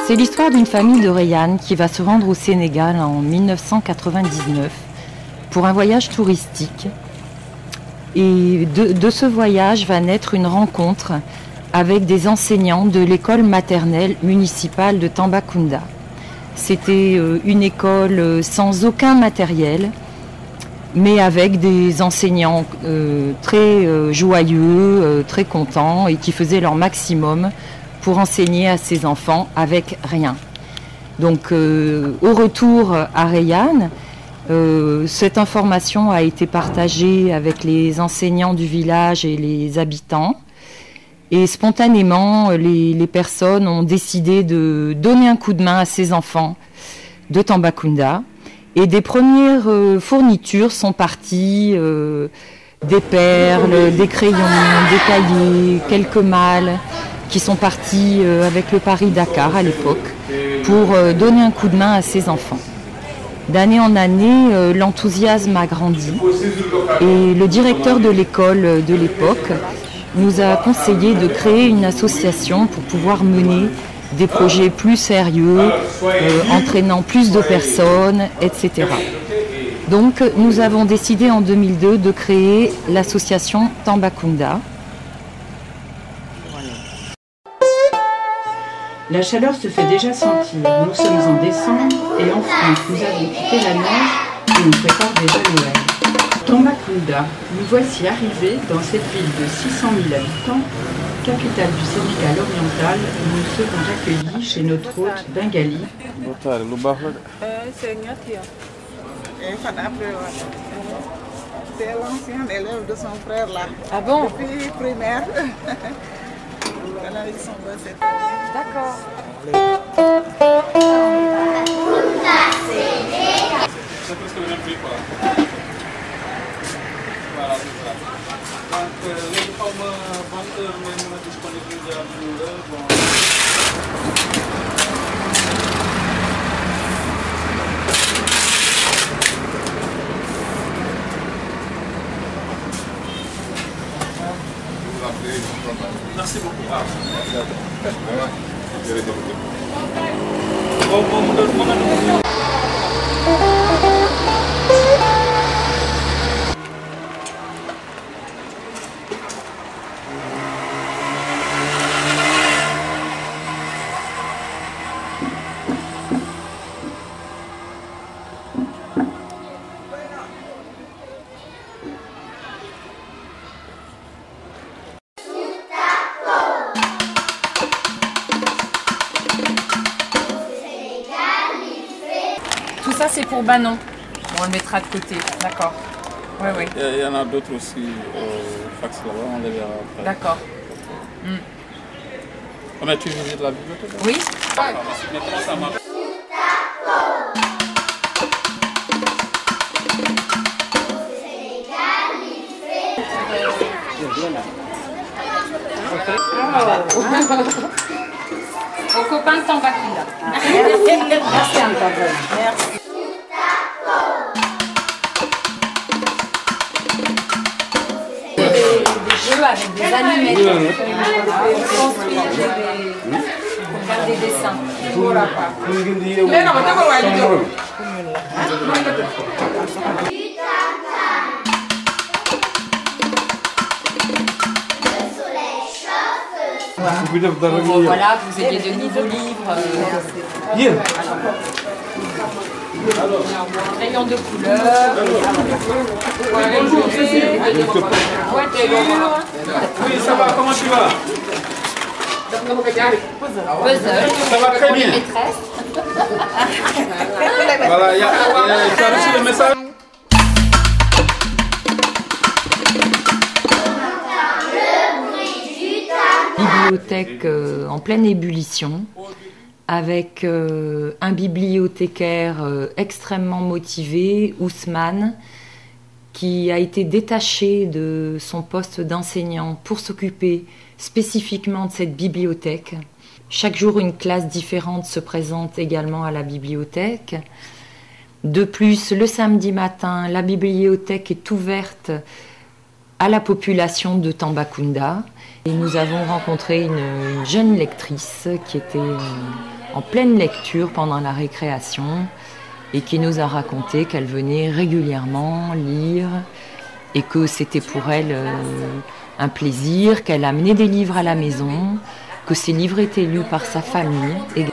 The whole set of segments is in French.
C'est l'histoire d'une famille de Rayan qui va se rendre au Sénégal en 1999 pour un voyage touristique. Et de ce voyage va naître une rencontre avec des enseignants de l'école maternelle municipale de Tambacounda. C'était une école sans aucun matériel, mais avec des enseignants très joyeux, très contents et qui faisaient leur maximum pour enseigner à ses enfants avec rien. Donc au retour à Rayan, cette information a été partagée avec les enseignants du village et les habitants. Et spontanément, les personnes ont décidé de donner un coup de main à ces enfants de Tambacounda. Et des premières fournitures sont parties, des perles, des crayons, des cahiers, quelques malles, qui sont partis avec le Paris-Dakar à l'époque, pour donner un coup de main à ces enfants. D'année en année, l'enthousiasme a grandi. Et le directeur de l'école de l'époque nous a conseillé de créer une association pour pouvoir mener des projets plus sérieux, entraînant plus de personnes, etc. Donc nous avons décidé en 2002 de créer l'association Tambacounda. La chaleur se fait déjà sentir. Nous sommes en décembre et en France, nous avons quitté la neige et on prépare déjà Noël. Tambacounda, nous voici arrivés dans cette ville de 600 000 habitants, capitale du Sénégal oriental, où nous serons accueillis chez notre hôte Bengali. C'est l'ancien élève de son frère là. Ah bon? Depuis primaire. Voilà, ils sont là cette année. D'accord. C'est presque le même prix quoi. Voilà, c'est ça. Donc, les formes 20 heures même disponibles à 12 heures. Bon. Merci beaucoup. Ah. Tout ça c'est pour Banon. On le mettra de côté, d'accord. Oui, oui. Il y en a d'autres aussi au fax là-bas, on les verra après. D'accord. Mais tu visites la bibliothèque? Oui. Mais comment ça marche? Aux copains de Tambacounda. Merci encore. Merci. Des jeux avec des allumettes. On construit pour faire des dessins. Voilà, vous ayez de nouveaux livres. Crayon de couleur. Voiture. Oui, ça va, comment tu vas? Puzzle. Ça va très bien. Maîtresse. Voilà, tu as reçu le message? Bibliothèque en pleine ébullition, avec un bibliothécaire extrêmement motivé, Ousmane, qui a été détaché de son poste d'enseignant pour s'occuper spécifiquement de cette bibliothèque. Chaque jour, une classe différente se présente également à la bibliothèque. De plus, le samedi matin, la bibliothèque est ouverte à la population de Tambacounda. Et nous avons rencontré une jeune lectrice qui était en pleine lecture pendant la récréation et qui nous a raconté qu'elle venait régulièrement lire et que c'était pour elle un plaisir, qu'elle amenait des livres à la maison, que ces livres étaient lus par sa famille. Et...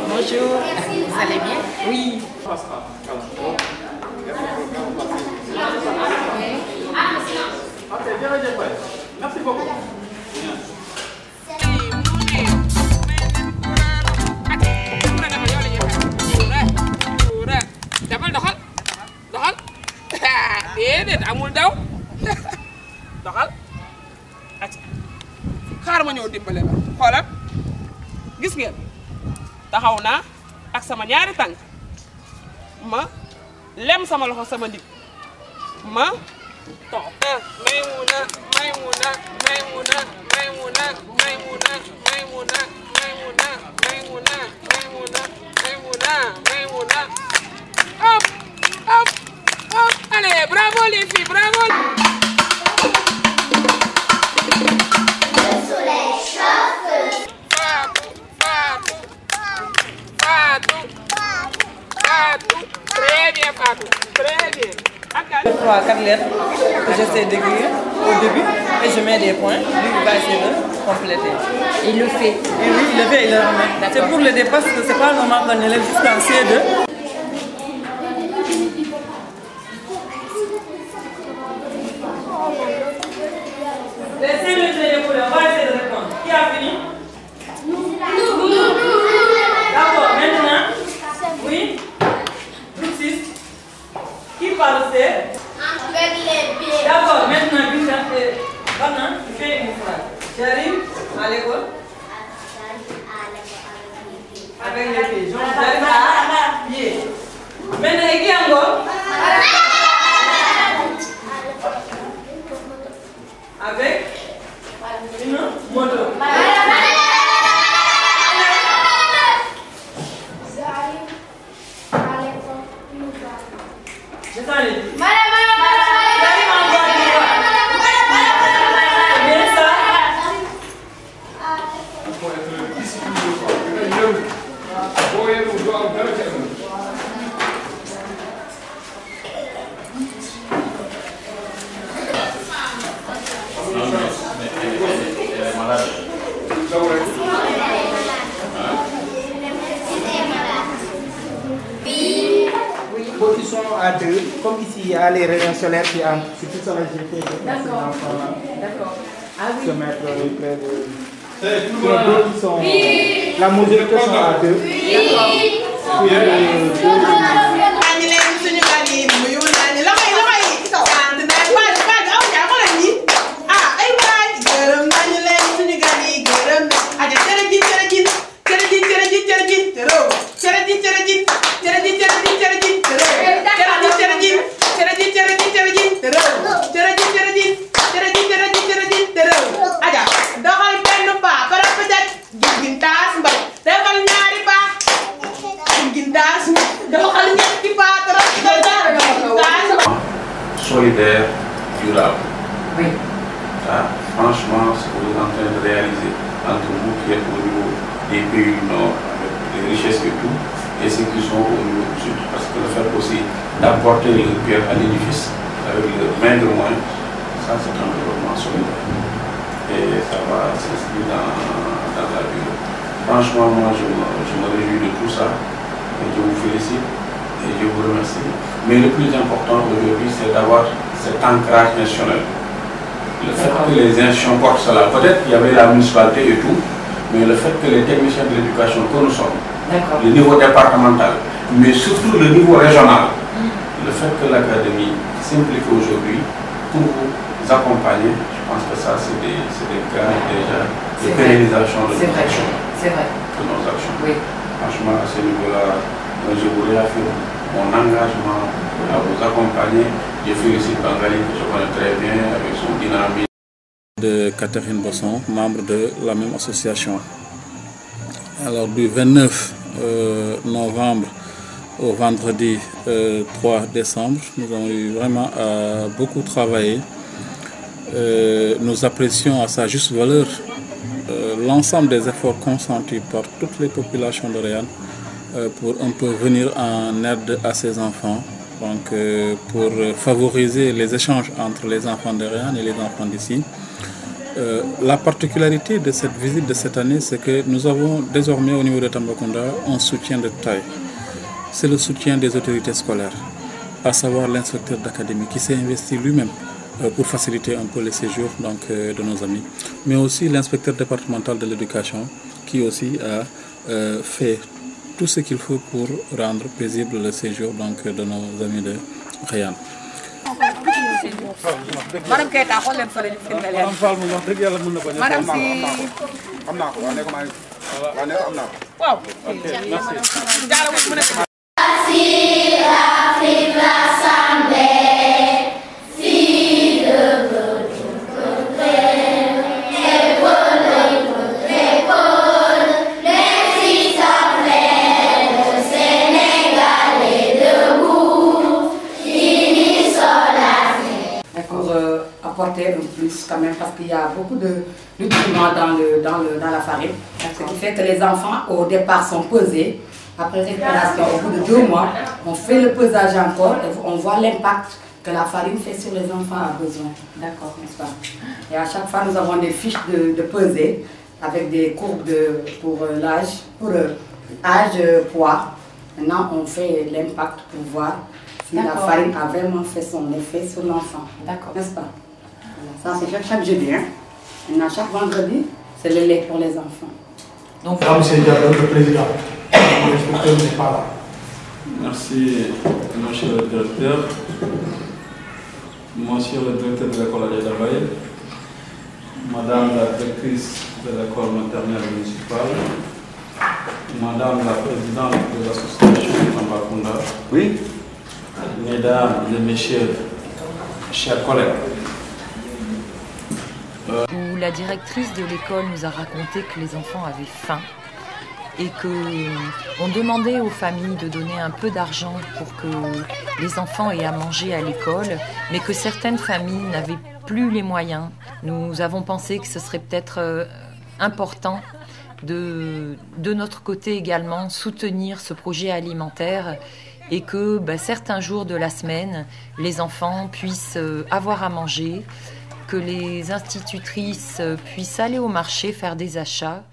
Bonjour, vous allez bien? Oui. Merci beaucoup. amul daw doxal acca xaar ma ñëw dimbale la xoolal gis ngeen taxaw naa ak sama ñaari tànk ma lem sama loxo sama ndig ma toog Maymuna Maymuna Maymuna Maymuna Maymuna Maymuna Maymuna Maymuna Maymuna Maymuna Maymuna hop hop hop allez bravo les filles bravo. Le soleil chauffe. Fatou Fatou Fatou Fatou très bien Fatou très bien. 3-4 lettres que j'essaie d'écrire au début et je mets des points. Lui, il va essayer de compléter. Il le fait. Et oui, il le fait, il le remet. C'est pour l'aider parce que c'est pas normal qu'un élève jusqu'en C2. Les 5 minutes de l'école, on va essayer de répondre. Qui a fini? Nous. D'accord, maintenant. Oui. Groupe 6. Qui parle C? Avec les pieds. D'accord, maintenant, Bana, tu fais une phrase. J'arrive à l'école. Avec les pieds. J'arrive à pied. Maintenant, et qui encore? Avec Quand ils sont à deux, comme ici il y a les rayons solaires qui entrent, c'est tout ça la GT de ces enfants-là. D'accord. Ah oui. Se mettre près de... Ils sont... La majorité sont à deux. Solidaire, durable. Oui. Ça, franchement, ce que vous êtes en train de réaliser entre vous qui êtes au niveau des pays du Nord, avec les richesses et tout, et ceux qui sont au niveau du Sud, parce que le fait aussi d'apporter le pierre à l'édifice avec le moindre moyen, ça c'est un développement solidaire. Et ça va s'inscrire dans la vie. Franchement, moi je me réjouis de tout ça, et je vous félicite. Et je vous remercie. Mais le plus important aujourd'hui, c'est d'avoir cet ancrage national. Le fait que les institutions portent cela, peut-être qu'il y avait la municipalité et tout, mais le fait que les techniciens de l'éducation que nous sommes, le niveau départemental, mais surtout le niveau régional, le fait que l'académie s'implique aujourd'hui pour vous accompagner, je pense que ça, c'est des cas déjà de pérennisation de nos actions. C'est vrai. De nos actions. Oui. Franchement, à ce niveau-là, je vous réaffirme mon engagement à vous accompagner. Je félicite Bangali, que je connais très bien, avec son dynamisme. De Catherine Bosson, membre de la même association. Alors du 29 novembre au vendredi 3 décembre, nous avons eu vraiment beaucoup travaillé. Nous apprécions à sa juste valeur l'ensemble des efforts consentis par toutes les populations de Réan pour un peu venir en aide à ces enfants, donc pour favoriser les échanges entre les enfants de Réan et les enfants d'ici. La particularité de cette visite de cette année, c'est que nous avons désormais au niveau de Tambacounda un soutien de taille. C'est le soutien des autorités scolaires, à savoir l'inspecteur d'académie qui s'est investi lui-même pour faciliter un peu les séjours de nos amis, mais aussi l'inspecteur départemental de l'éducation qui aussi a fait tout ce qu'il faut pour rendre paisible le séjour de nos amis de Réan. Madame Keita xool leen fële ñu filmé leen. Madame Fall moom wax dëgg yàlla mën na ko. Madame si am naa ko waaw ne ko maa ngi waaw ne ko am naa ko. waaw. Ok merci. jaarale mu nekk. Apporter un plus quand même parce qu'il y a beaucoup de nutriments dans la farine. Ce qui fait que les enfants au départ sont pesés. Après récupération, au bout de 2 mois, on fait le pesage encore et on voit l'impact que la farine fait sur les enfants à besoin. D'accord, n'est-ce pas? Et à chaque fois, nous avons des fiches de pesée avec des courbes pour l'âge, âge, poids. Maintenant, on fait l'impact pour voir si la farine a vraiment fait son effet sur l'enfant. D'accord. N'est-ce pas? Voilà. Ça, c'est chaque jeudi. Hein? Maintenant, chaque vendredi, c'est le lait pour les enfants. Donc, monsieur Diallo, le président, l'inspecteur n'est pas là. Merci, monsieur le directeur, monsieur le directeur de l'école de Davaï, madame la directrice de l'école maternelle municipale, madame la présidente de l'association de Tambacounda. Oui. Mesdames et messieurs, chers collègues. Où la directrice de l'école nous a raconté que les enfants avaient faim et qu'on demandait aux familles de donner un peu d'argent pour que les enfants aient à manger à l'école, mais que certaines familles n'avaient plus les moyens. Nous avons pensé que ce serait peut-être important de notre côté également soutenir ce projet alimentaire et que certains jours de la semaine, les enfants puissent avoir à manger, que les institutrices puissent aller au marché faire des achats.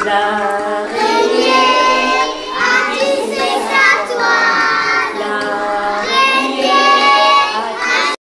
La